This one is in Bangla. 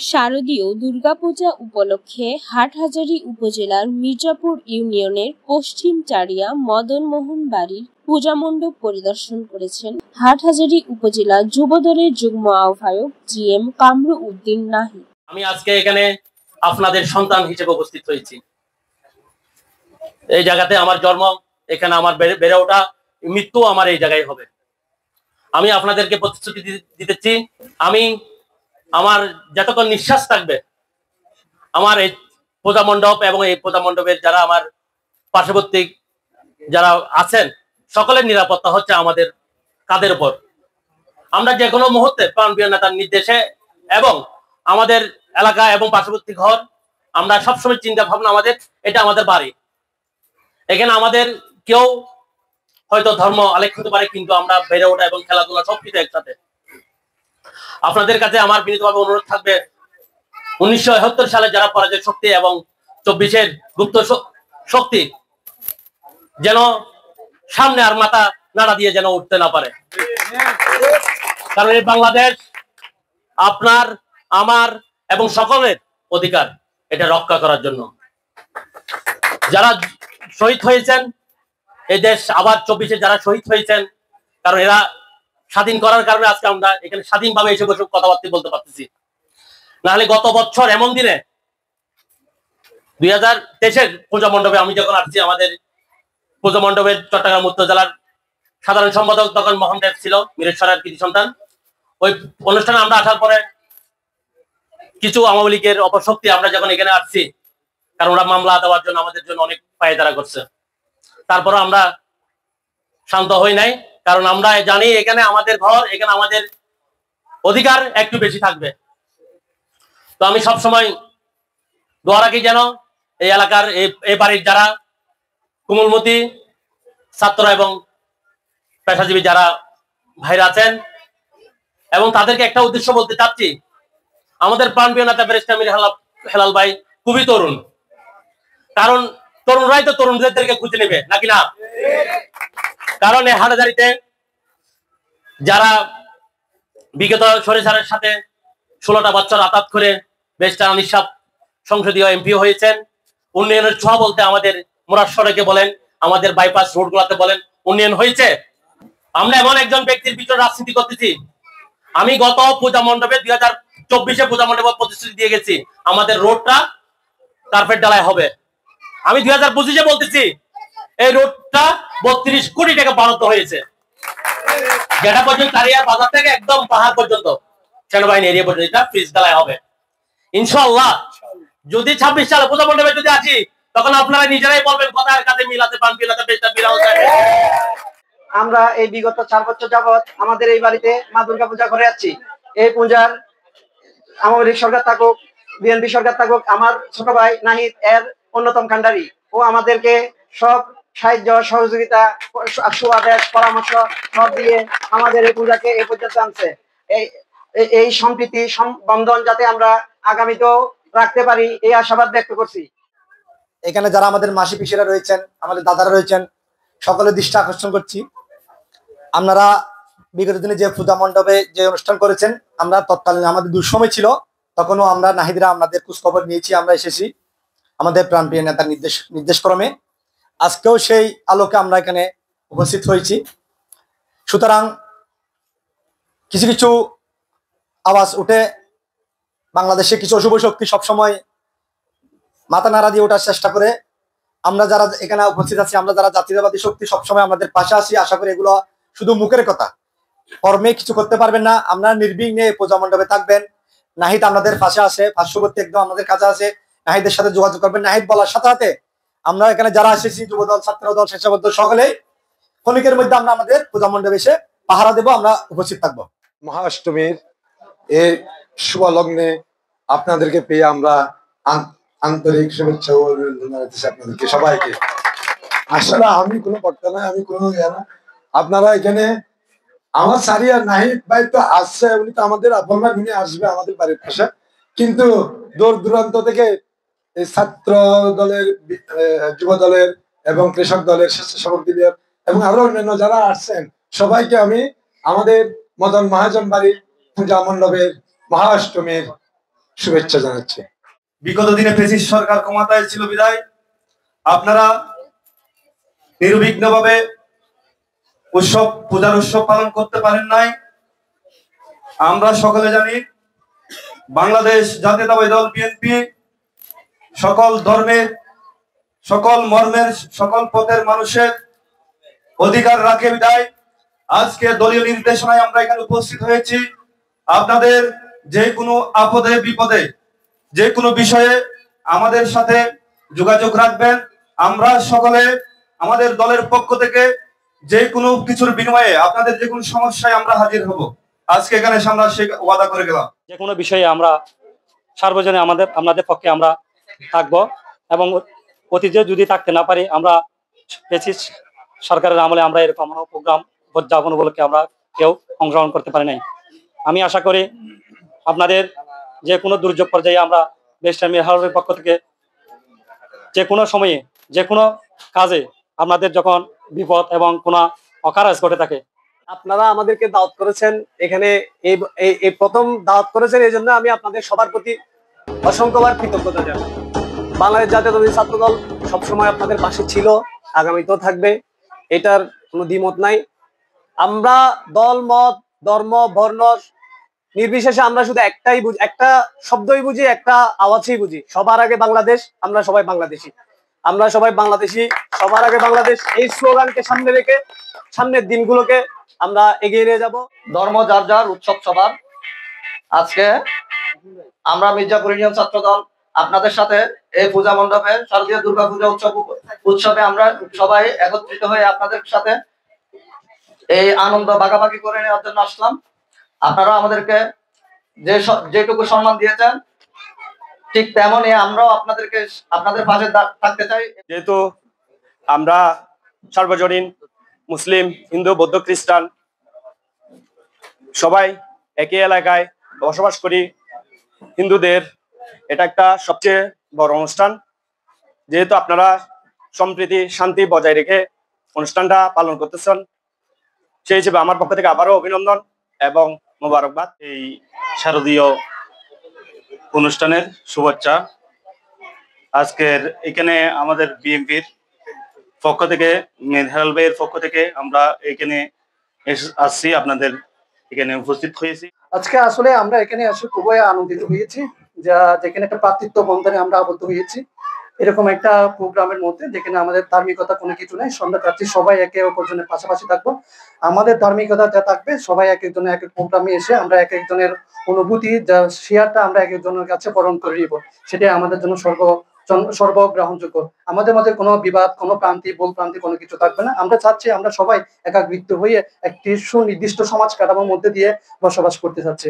শারদীয় দুর্গাপূজা উপলক্ষে হাটহাজারী উপজেলার মির্জাপুর ইউনিয়নের পশ্চিম চারিয়া মদনমোহন বাড়ির পূজামণ্ডপ পরিদর্শন করেছেন হাটহাজারী উপজেলা যুবদলের যুগ্ম আহ্বায়ক জিএম কামরু উদ্দিন নাহিদ। আমি আজকে এখানে আপনাদের সন্তান হিসেবে উপস্থিত হয়েছি। এই জায়গাতে আমার জন্ম, এখানে আমার বেড়ে ওঠা, মৃত্যু আমার এই জায়গায় হবে। আমি আপনাদেরকে প্রতিশ্রুতি দিতেছি, আমি আমার যতক্ষণ নিঃশ্বাস থাকবে আমার এই পূজা মণ্ডপ এবং এই পূজা মণ্ডপের যারা আমার পার্শ্ববর্তী যারা আছেন সকলের নিরাপত্তা হচ্ছে আমাদের কাঁধের উপর। আমরা যে কোনো মুহূর্তে প্রাণপ্রিয় নেতার নির্দেশে এবং আমাদের এলাকা এবং পার্শ্ববর্তী ঘর আমরা সবসময় চিন্তা ভাবনা, আমাদের এটা আমাদের বাড়ি। এখানে আমাদের কেউ হয়তো ধর্ম আলেখ হতে পারে, কিন্তু আমরা বেড়ে ওঠা এবং খেলাধুলা সবকিছু একসাথে। আপনাদের কাছে আমার বিনীতভাবে অনুরোধ থাকবে, 1971 সালে যারা পরাজয় শক্তি এবং 24-এর গুপ্ত শক্তি যেন সামনে আর মাথা নাড়া দিয়ে যেন উঠতে না পারে। কারণ এই বাংলাদেশ আপনার, আমার এবং সকলের অধিকার এটা রক্ষা করার জন্য। যারা শহীদ হয়েছেন এই দেশ, আবার 24-এ যারা শহীদ হয়েছেন, কারণ এরা স্বাধীন করার কারণে আজকে আমরা এখানে স্বাধীনভাবে এসে বসে কথাবার্তা বলতে পারতেছি। নাহলে গত বছর এমন দিনে 2023-এর পূজা মণ্ডপে আমি যখন আসছি, আমাদের পূজা মণ্ডপের চট্টগ্রাম উত্তর জেলার সাধারণ সম্পাদক তখন মোহাম্মদ ছিল, মিরেশ্বরের কৃতি সন্তান। ওই অনুষ্ঠানে আমরা আসার পরে কিছু আওয়ামী লীগের অপশক্তি আমরা যখন এখানে আসছি, কারণ ওরা মামলা দেওয়ার জন্য আমাদের জন্য অনেক পায়তারা করছে, তারপরে আমরা শান্ত হই নাই। কারণ আমরা জানি এখানে আমাদের ঘর, এখানে আমাদের অধিকার একটু বেশি থাকবে। তো আমি সবসময় দোয়া রাখি যেন এই এলাকার এই বাড়ির যারা কোমলমতি ছাত্র এবং পেশাজীবী যারা ভাইরা আছেন, এবং তাদেরকে একটা উদ্দেশ্য বলতে চাচ্ছি, আমাদের প্রাণপ্রিয় নেতা ব্যারিস্টার মীর হেলাল ভাই খুবই তরুণ। কারণ তরুণরাই তো তরুণদেরকে খুঁজে নেবে, নাকি না? কারণ এই হাটহাজারীতে যারা বিগত সরিষারের সাথে 16টা বছর আতাত করে ব্যারিস্টার আনিস সাহেব সংসদীয় এমপি হয়েছেন, উন্নয়নের ছোঁয়া বলতে আমাদের মোরার সড়কে বলেন, আমাদের বাইপাস রোড গুলাতে বলেন, উন্নয়ন হয়েছে। আমরা এমন একজন ব্যক্তির ভিতরে রাজনীতি করতেছি। আমি গত পূজা মণ্ডপে 2024-এ পূজা মণ্ডপে প্রতিশ্রুতি দিয়ে গেছি, আমাদের রোডটা কার্পেট ডালাই হবে। আমি 2025-এ বলতেছি এই রোডটা 32 কোটি টাকা বরাদ্দ হয়েছে, যেটা পর্যন্ত তারিয়ার বাজার থেকে একদম পাহাড় পর্যন্ত সেনাবাহিনী এরিয়া পর্যন্ত এটা ফ্রিজ ডালাই হবে ইনশাআল্লাহ। যদি 26 সালে পূজা মণ্ডপে যদি আসি, তখন আপনারা নিজেরাই বলবেন কথার কাছে মিলাতে পান কিলাতে বেশটা বিরাও যায়। আমরা এই বিগত 4 বছর যাবত আমাদের এই বাড়িতে মা দুর্গা পূজা করে যাচ্ছি। এই পূজার আওয়ামী লীগ সরকার থাকুক, বিএনপি সরকার থাকুক, আমার ছোট ভাই নাহিদ এর অন্যতম কান্ডারি। ও আমাদেরকে সব সাহায্য সহযোগিতা, সুআদেশ, পরামর্শ সব দিয়ে আমাদের এই পূজাকে এই পর্যন্ত আনছে। এই সম্প্রীতি বন্ধন যাতে আমরা আগামীতেও রাখতে পারি, এই আশাবাদ ব্যক্ত করছি। এখানে যারা আমাদের মাসি পিসিরা রয়েছেন, আমাদের দাদারা রয়েছেন, সকলের দৃষ্টি আকর্ষণ করছি, আপনারা বিগত দিনে যে পূজা মণ্ডপে যে অনুষ্ঠান করেছেন, আমরা তৎকালীন আমাদের দুঃসময় ছিল, তখনও আমরা নাহিদরা আমাদের খোঁজখবর নিয়েছি, আমরা এসেছি আমাদের প্রাণপ্রিয় নেতার নির্দেশক্রমে। আজকেও সেই আলোকে আমরা এখানে উপস্থিত হয়েছি। সুতরাং কিছু কিছু আওয়াজ উঠে, বাংলাদেশে কিছু অশুভ শক্তি সবসময় মাথা নাড়া দিয়ে ওঠার চেষ্টা করে। আমরা যারা এখানে উপস্থিত আছি, আমরা যারা জাতীয়তাবাদী শক্তি, সবসময় আমাদের পাশে আছি। আশা করি এগুলো শুধু মুখের কথা, কর্মে কিছু করতে পারবেন না। আপনারা নির্বিঘ্নে পূজা মণ্ডপে থাকবেন। নাহিদ আপনাদের পাশে আছে, পার্শ্ববর্তী একদম আমাদের কাছে আছে। নাহিদের সাথে যোগাযোগ করবেন। নাহিদ বলার সাথে সাথে আমরা এখানে যারা এসেছি, যুবদল, ছাত্রদল, স্বেচ্ছাসেবক সকলেই ক্ষণিকের মধ্যে আমরা আমাদের পূজা মণ্ডপে এসে পাহারা দেবো, আমরা উপস্থিত থাকবো। মহাষ্টমীর এই শুভ লগ্নে আপনাদেরকে পেয়ে আমরা আন্তরিক শুভেচ্ছা ও অভিনন্দন জানাচ্ছি আপনাদেরকে সবাইকে। আসলে আমি কোনো বক্তা নয়, আমি কোনো আপনারা এখানে আমার সারিয়া নাহিদ ভাই তো আসছে, উনি তো আমাদের আপনার উনি আসবে আমাদের বাড়ির পাশে, কিন্তু দূর দূরান্ত থেকে এই ছাত্র দলের, যুব দলের এবং কৃষক দলের, স্বেচ্ছাসেবক দলের এবং আরো অন্যান্য যারা আসছেন সবাইকে আমি আমাদের মদন মহাজন বাড়ির পূজা মণ্ডপের মহাষ্টমীর শুভেচ্ছা জানাচ্ছি। বিগত দিনে ফ্যাসিস্ট সরকার ক্ষমতায় ছিল বিদায় আপনারা নির্বিঘ্নভাবে পূজার উৎসব পালন করতে পারেন নাই। আমরা সকলে জানি বাংলাদেশ জাতীয়তাবাদী দল বিএনপি সকল ধর্মের, সকল মর্মের, সকল পথের মানুষের অধিকার রাখে বিদায় আজকে দলীয় নির্দেশনায় আমরা এখানে উপস্থিত হয়েছি। আপনাদের যে কোনো আপদে বিপদে, যে কোনো বিষয়ে আমাদের সাথে যোগাযোগ রাখবেন। আমরা সকলে আমাদের দলের পক্ষ থেকে যে কোনো কিছুর বিনিময়ে আপনাদের যে কোনো সমস্যায় আমরা হাজির হব। আজকে এখানে আমরা সে ওয়াদা করে গেলাম। যে কোনো বিষয়ে আমরা সার্বজনীন আপনাদের পক্ষে আমরা থাকবো এবং অতীতে যদি থাকতে না পারি আমরা সরকারের আমলে আমরা এরকম প্রোগ্রাম উদযাপন উপলক্ষে আমরা কেউ অংশগ্রহণ করতে পারি নাই। আমি আশা করি আপনাদের যে কোনো দুর্যোগ পর্যায়ে আমরা বেস্টার্ন মিরহারের পক্ষ থেকে যে কোনো সময়ে যে কোনো কাজে আপনাদের যখন বিপদ এবং কোনো অকারেজ ঘটে থাকে আপনারা আমাদেরকে দাওয়াত করেছেন, এখানে এই প্রথম দাওয়াত করেছেন, এই জন্য আমি আপনাদের সবার প্রতি অসংখ্যবার কৃতজ্ঞতা জানাই। বাংলাদেশ জাতীয়তাবাদী ছাত্র দল সবসময় আপনাদের পাশে ছিল, আগামীতেও থাকবে, এটার কোনো দ্বিমত নাই। আমরা দল মত ধর্ম বর্ণ নির্বিশেষে আমরা শুধু একটাই বুঝি, একটা শব্দই বুঝি, একটা আওয়াজই বুঝি, সবার আগে বাংলাদেশ, আমরা সবাই বাংলাদেশি, আমরা সবাই বাংলাদেশি, সবার আগে বাংলাদেশ। এই স্লোগানকে সামনে রেখে সামনের দিনগুলোকে আমরা এগিয়ে নিয়ে যাব। ধর্ম যার যার, উৎসব সবার। আজকে আমরা মির্জাপুর ইউনিয়ন ছাত্র দল আপনাদের সাথে এই পূজা মণ্ডপে শারদীয় দুর্গা পূজা উৎসবে আমরা সবাই একত্রিত হয়ে আপনাদের সাথে এই আনন্দ ভাগাভাগি করে নেওয়ার জন্য আসলাম। আপনারা আমাদেরকে যেটুকু সম্মান দিয়েছেন ঠিক তেমনই আমরাও আপনাদের পাশে থাকতে চাই। যেহেতু আমরা সার্বজনীন মুসলিম, হিন্দু, বৌদ্ধ, খ্রিস্টান সবাই একই এলাকায় বসবাস করি, হিন্দুদের এটা একটা সবচেয়ে বড় অনুষ্ঠান। যেহেতু আপনারা সম্প্রীতি শান্তি বজায় রেখে অনুষ্ঠানটা পালন করতেছেন, সেই হিসেবে আমার পক্ষ থেকে আবারও অভিনন্দন এবং মোবারকবাদ। এই শারদীয় অনুষ্ঠানের শুভেচ্ছা। আজকের এখানে আমাদের বিএনপির পক্ষ থেকে, মেধাল ভাইয়ের পক্ষ থেকে আমরা এখানে আসছি, আপনাদের এখানে উপস্থিত হয়েছি। আজকে আসলে আমরা এখানে এসে খুবই আনন্দিত হয়েছি, যেখানে একটা ভ্রাতৃত্ব বন্ধনে আমরা আবদ্ধ হয়েছি এরকম একটা প্রোগ্রামের মধ্যে, যেখানে আমাদের ধার্মিকতা কোনো কিছু নেই। আমরা চাচ্ছি সবাই একে অপরজনের পাশাপাশি থাকবো, আমাদের ধার্মিকতা যা থাকবে, সবাই এক একজনের এক এক প্রোগ্রামে এসে আমরা এক একজনের অনুভূতি যা শেয়ারটা আমরা এক একজনের কাছে বরণ করে নিব, সেটাই আমাদের জন্য সর্বগ্রহণযোগ্য। আমাদের মধ্যে কোনো বিবাদ, কোনো প্রান্তি, ভুল প্রান্তি কোনো কিছু থাকবে না। আমরা চাচ্ছি আমরা সবাই একাগ্রিত হয়ে একটি সুনির্দিষ্ট সমাজ কাঠামোর মধ্যে দিয়ে বসবাস করতে চাচ্ছি।